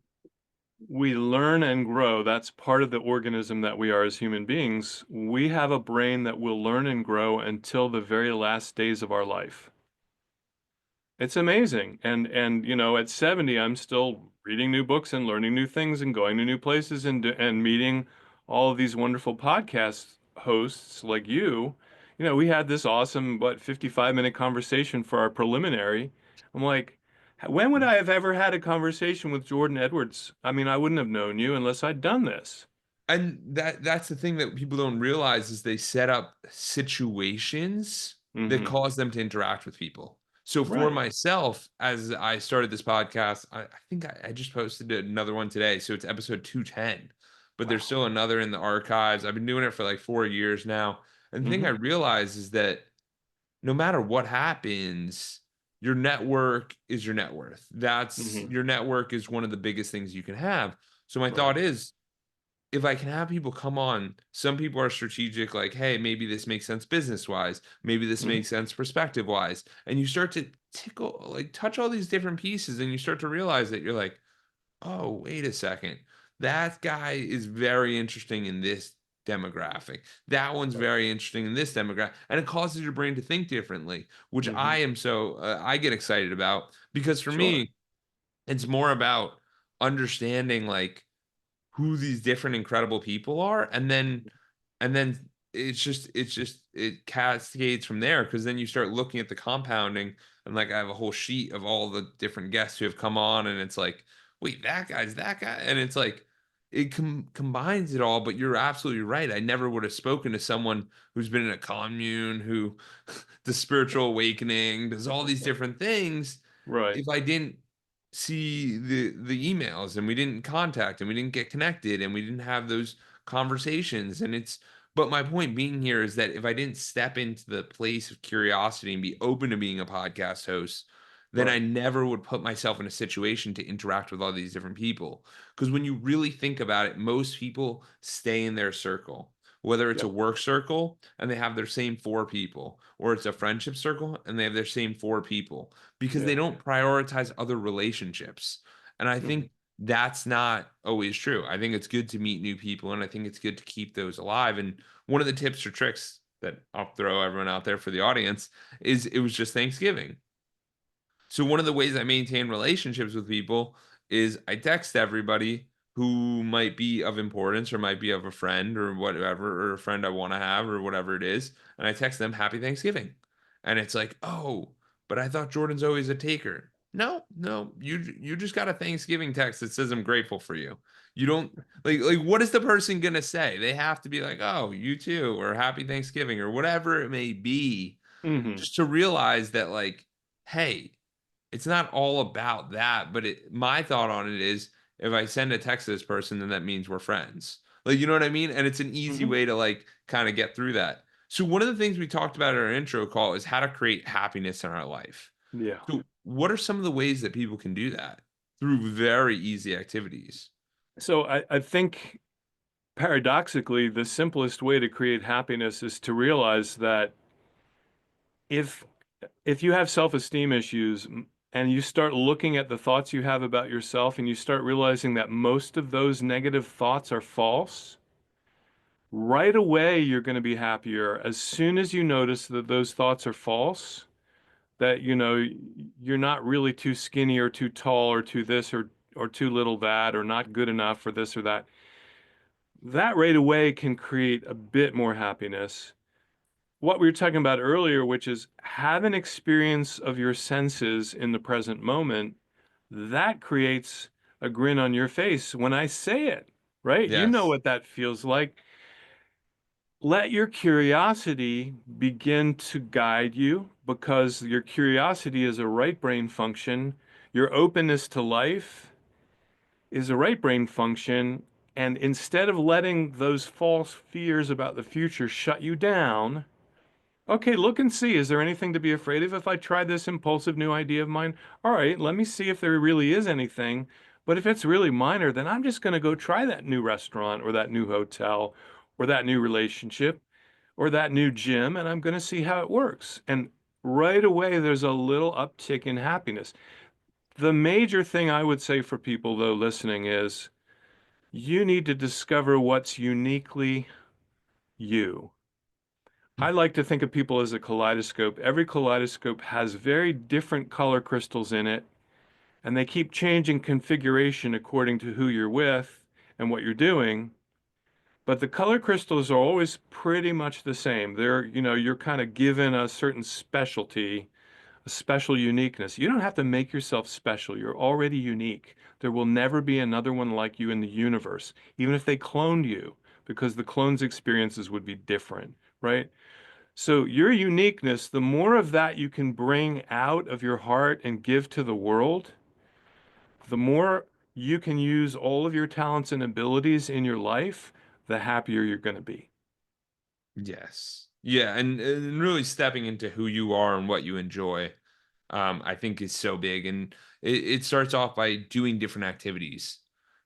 learn and grow. That's part of the organism that we are as human beings. We have a brain that will learn and grow until the very last days of our life. It's amazing. And at 70, I'm still reading new books and learning new things and going to new places and meeting all of these wonderful podcast hosts like you. We had this awesome, 55-minute conversation for our preliminary. I'm like, when would I have ever had a conversation with Jordan Edwards? I mean, I wouldn't have known you unless I'd done this. And that's the thing that people don't realize is they set up situations that Hmm. cause them to interact with people. So for Right. myself, as I started this podcast, I think I just posted another one today. So it's episode 210, but there's Wow. still another in the archives. I've been doing it for like 4 years now. And the thing I Hmm. realized is that no matter what happens, your network is your net worth. That's Hmm. your network is one of the biggest things you can have. So my Right. thought is if I can have people come on, some people are strategic, like, hey, maybe this makes sense business wise, maybe this Hmm. makes sense perspective wise. And you start to tickle, like, touch all these different pieces, and you start to realize that you're like, oh, wait a second. That guy is very interesting in this demographic. That one's Right. very interesting in this demographic. And it causes your brain to think differently, which Hmm. I am I get excited about because for Sure. me, it's more about understanding, like, who these different incredible people are, and then it cascades from there because then you start looking at the compounding, and like I have a whole sheet of all the different guests who have come on, and it's like, wait, that guy's that guy, and it's like it combines it all. But you're absolutely right. I never would have spoken to someone who's been in a commune, who the spiritual awakening, does all these different things, Right. if I didn't see the emails and we didn't contact and we didn't get connected and we didn't have those conversations. And it's but my point being here is that if I didn't step into the place of curiosity and be open to being a podcast host, then I Right. never would put myself in a situation to interact with all these different people. Because when you really think about it, most people stay in their circle, whether it's a Yep. work circle and they have their same four people, or it's a friendship circle and they have their same four people because they Yeah. don't prioritize other relationships. And I Hmm. think that's not always true. I think it's good to meet new people and I think it's good to keep those alive. And one of the tips or tricks that I'll throw everyone out there for the audience is it was just Thanksgiving. So one of the ways I maintain relationships with people is I text everybody who might be of importance or might be of a friend or whatever, or a friend I want to have or whatever it is. And I text them happy Thanksgiving. And it's like, oh, but I thought Jordan's always a taker. No, no, you just got a Thanksgiving text that says I'm grateful for you. You don't like what is the person gonna say? They have to be like, oh, you too, or happy Thanksgiving, or whatever it may be, Hmm. just to realize that, like, hey, it's not all about that, but my thought on it is if I send a text to this person, then that means we're friends. Like, you know what I mean? And it's an easy Hmm. way to like kind of get through that. So one of the things we talked about in our intro call is how to create happiness in our life. Yeah. So what are some of the ways that people can do that through very easy activities? So I think paradoxically, the simplest way to create happiness is to realize that if if you have self-esteem issues and you start looking at the thoughts you have about yourself and you start realizing that most of those negative thoughts are false, right away you're going to be happier. As soon as you notice that those thoughts are false, that you're not really too skinny or too tall or too this or too little that or not good enough for this or that. That right away can create a bit more happiness. What we were talking about earlier, which is have an experience of your senses in the present moment, that creates a grin on your face when I say it, right? You know Yes. what that feels like. Let your curiosity begin to guide you because your curiosity is a right brain function. Your openness to life is the right brain function. And instead of letting those false fears about the future shut you down, okay, look and see. Is there anything to be afraid of if I try this impulsive new idea of mine? All right, let me see if there really is anything. But if it's really minor, then I'm just going to go try that new restaurant or that new hotel or that new relationship or that new gym, and I'm going to see how it works. And right away, there's a little uptick in happiness. The major thing I would say for people, though, listening is you need to discover what's uniquely you. I like to think of people as a kaleidoscope. Every kaleidoscope has very different color crystals in it, and they keep changing configuration according to who you're with and what you're doing. But the color crystals are always pretty much the same. You're kind of given a certain specialty, a special uniqueness. You don't have to make yourself special. You're already unique. There will never be another one like you in the universe, even if they cloned you, because the clone's experiences would be different, right? So your uniqueness, the more of that you can bring out of your heart and give to the world, the more you can use all of your talents and abilities in your life, the happier you're going to be. Yes. Yeah, and really stepping into who you are and what you enjoy, I think is so big. And it starts off by doing different activities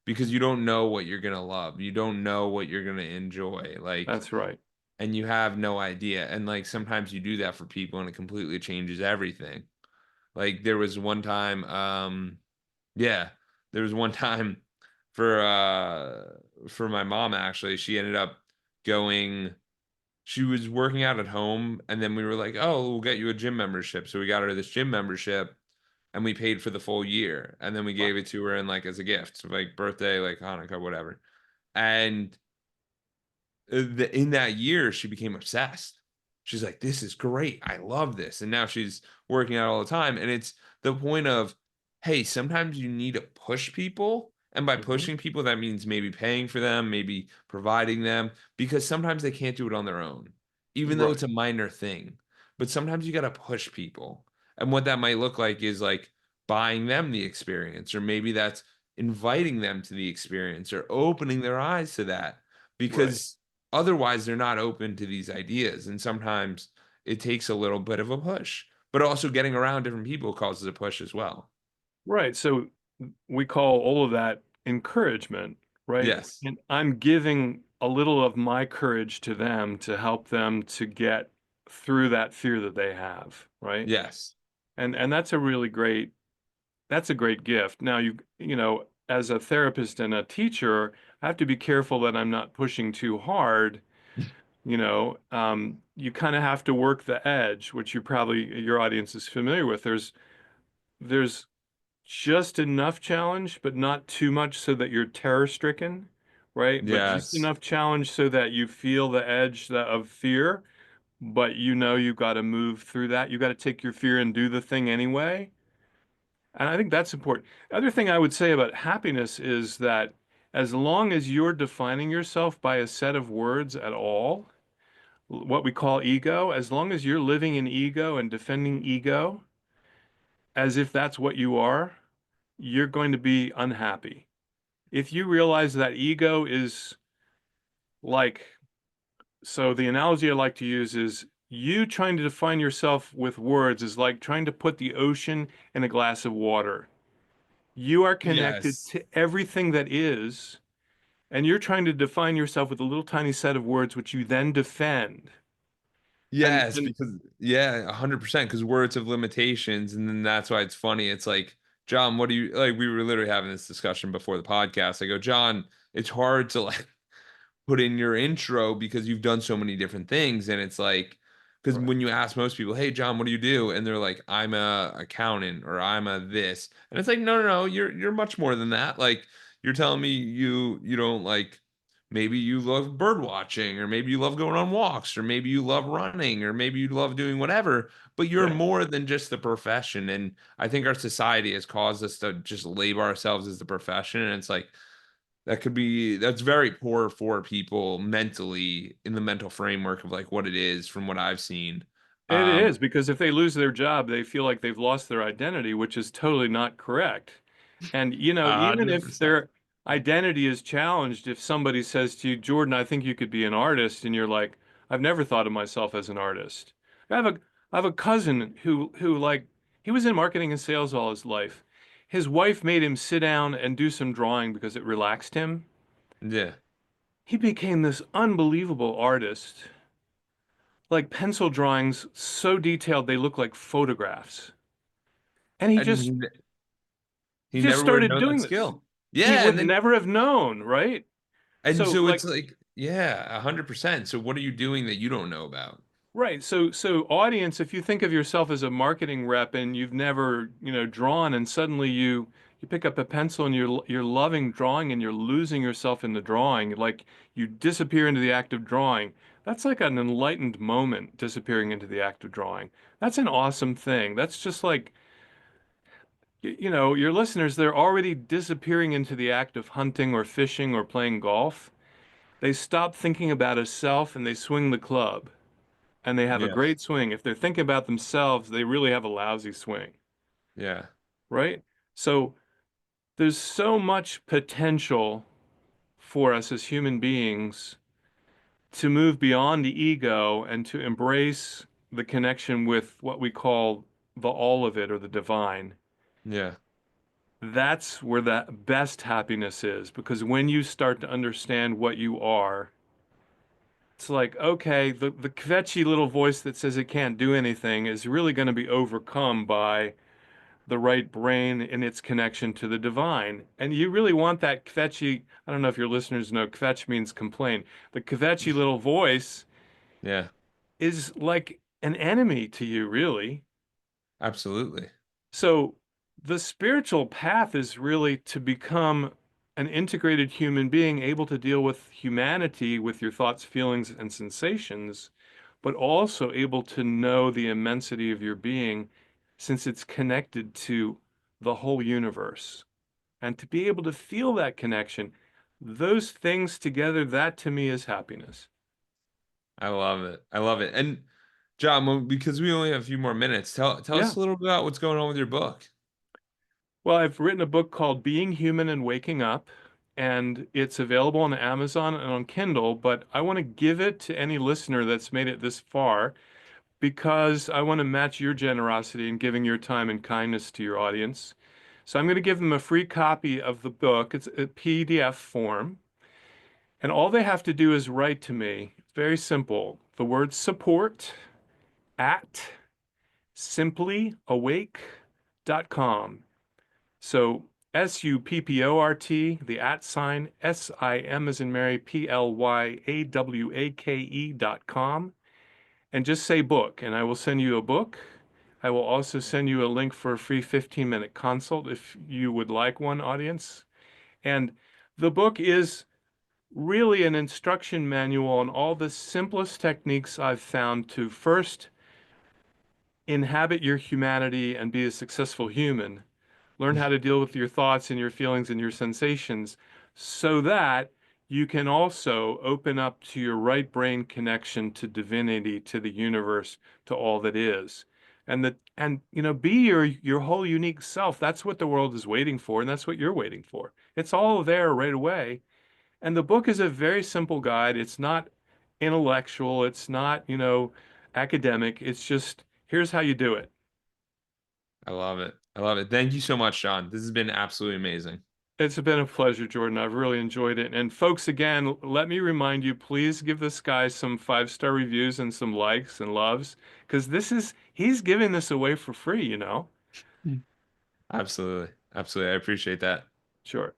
because you don't know what you're gonna love. You don't know what you're gonna enjoy. That's right. And you have no idea. And like sometimes you do that for people and it completely changes everything. Like there was one time, yeah, there was one time for my mom actually. She ended up going she was working out at home, and then we were like, "Oh, we'll get you a gym membership." So we got her this gym membership, and we paid for the full year, and then we Wow. gave it to her in like as a gift, so like birthday, like Hanukkah, whatever. And in that year, she became obsessed. She's like, "This is great. I love this." And now she's working out all the time. And it's the point of, hey, sometimes you need to push people. And by Hmm. pushing people, that means maybe paying for them, maybe providing them, because sometimes they can't do it on their own, even though it's Right. a minor thing. But sometimes you got to push people. And what that might look like is like buying them the experience, or maybe that's inviting them to the experience or opening their eyes to that Right. because otherwise, they're not open to these ideas, and sometimes it takes a little bit of a push, but also getting around different people causes a push as well. Right. So we call all of that encouragement, right? Yes. And I'm giving a little of my courage to them to help them to get through that fear that they have, right? Yes. And that's a great gift. Now as a therapist and a teacher, I have to be careful that I'm not pushing too hard. You kind of have to work the edge, which your audience is familiar with. There's just enough challenge, but not too much so that you're terror stricken, right? But just Yes. enough challenge so that you feel the edge of fear, but you've got to move through that. You got to take your fear and do the thing anyway. And I think that's important. The other thing I would say about happiness is that as long as you're defining yourself by a set of words at all, what we call ego, as long as you're living in ego and defending ego as if that's what you are, you're going to be unhappy. If you realize that ego is like, so the analogy I like to use is you trying to define yourself with words is like trying to put the ocean in a glass of water. You are connected Yes. to everything that is, and you're trying to define yourself with a little tiny set of words, which you then defend. And, Yes, and because yeah, 100%, because words have limitations, and then that's why it's funny. It's like, John, what do you like? We were literally having this discussion before the podcast. I go, John, it's hard to like put in your intro because you've done so many different things. And it's like, because right, when you ask most people, hey, John, what do you do? And they're like, I'm a accountant or I'm a this. And it's like, no, no, no, you're much more than that. Like you're telling me you don't like maybe you love bird watching or maybe you love going on walks or maybe you love running or maybe you love doing whatever, but you're yeah. more than just the profession. And I think our society has caused us to just label ourselves as the profession. And it's like, that's very poor for people mentally in the mental framework of like what it is from what I've seen. It Um, is because if they lose their job, they feel like they've lost their identity, which is totally not correct. And a even hundred if percent. identity is challenged if somebody says to you, Jordan, I think you could be an artist, and you're like, I've never thought of myself as an artist. I have a I have a cousin who like he was in marketing and sales all his life. His wife made him sit down and do some drawing because it relaxed him. Yeah. He became this unbelievable artist, like pencil drawings so detailed they look like photographs. And And he he just never would have started known that doing this. skill. He Yeah, would and then never have known, right? and So so like it's like, yeah, 100%. So what are you doing that you don't know about? right. So audience, if you think of yourself as a marketing rep and you've never, drawn and suddenly you pick up a pencil and you're loving drawing and you're losing yourself in the drawing, like you disappear into the act of drawing. That's like an enlightened moment, disappearing into the act of drawing. That's an awesome thing. That's just like, your listeners, they're already disappearing into the act of hunting or fishing or playing golf. They stop thinking about a self and they swing the club. And they have a Yeah. great swing. If they're thinking about themselves, they really have a lousy swing, Yeah. right? So there's so much potential for us as human beings to move beyond the ego and to embrace the connection with what we call the all of it or the divine. Yeah. That's where the best happiness is, because when you start to understand what you are, it's like, okay, the kvetchy little voice that says it can't do anything is really going to be overcome by the right brain in its connection to the divine. And you really want that kvetchy, I don't know if your listeners know, kvetch means complain. The kvetchy little voice Yeah. is like an enemy to you, really. Absolutely. So the spiritual path is really to become an integrated human being able to deal with humanity, with your thoughts, feelings, and sensations, but also able to know the immensity of your being since it's connected to the whole universe. And to be able to feel that connection, those things together, that to me is happiness. I love it. I love it. And John, because we only have a few more minutes, tell Yeah. us a little bit about what's going on with your book. Well, I've written a book called Being Human and Waking Up, and it's available on Amazon and on Kindle, but I want to give it to any listener that's made it this far because I want to match your generosity in giving your time and kindness to your audience. So I'm going to give them a free copy of the book. It's a PDF form, and all they have to do is write to me. It's very simple. The word support at simplyawake.com. So SUPPORT, the at sign, SIM as in Mary, PLYAWAKE.com, and just say book, and I will send you a book. I will also send you a link for a free 15-minute consult if you would like one, audience. And the book is really an instruction manual on all the simplest techniques I've found to first inhabit your humanity and be a successful human. Learn how to deal with your thoughts and your feelings and your sensations so that you can also open up to your right brain connection to divinity, to the universe, to all that is. And be your whole unique self. That's what the world is waiting for, and that's what you're waiting for. It's all there right away. And the book is a very simple guide. It's not intellectual, it's not, academic. It's just here's how you do it. I love it. I love it. Thank you so much, John. This has been absolutely amazing. It's been a pleasure, Jordan. I've really enjoyed it. And folks, again, let me remind you, please give this guy some 5-star reviews and some likes and loves, because he's giving this away for free. Absolutely. Absolutely. I appreciate that. Sure.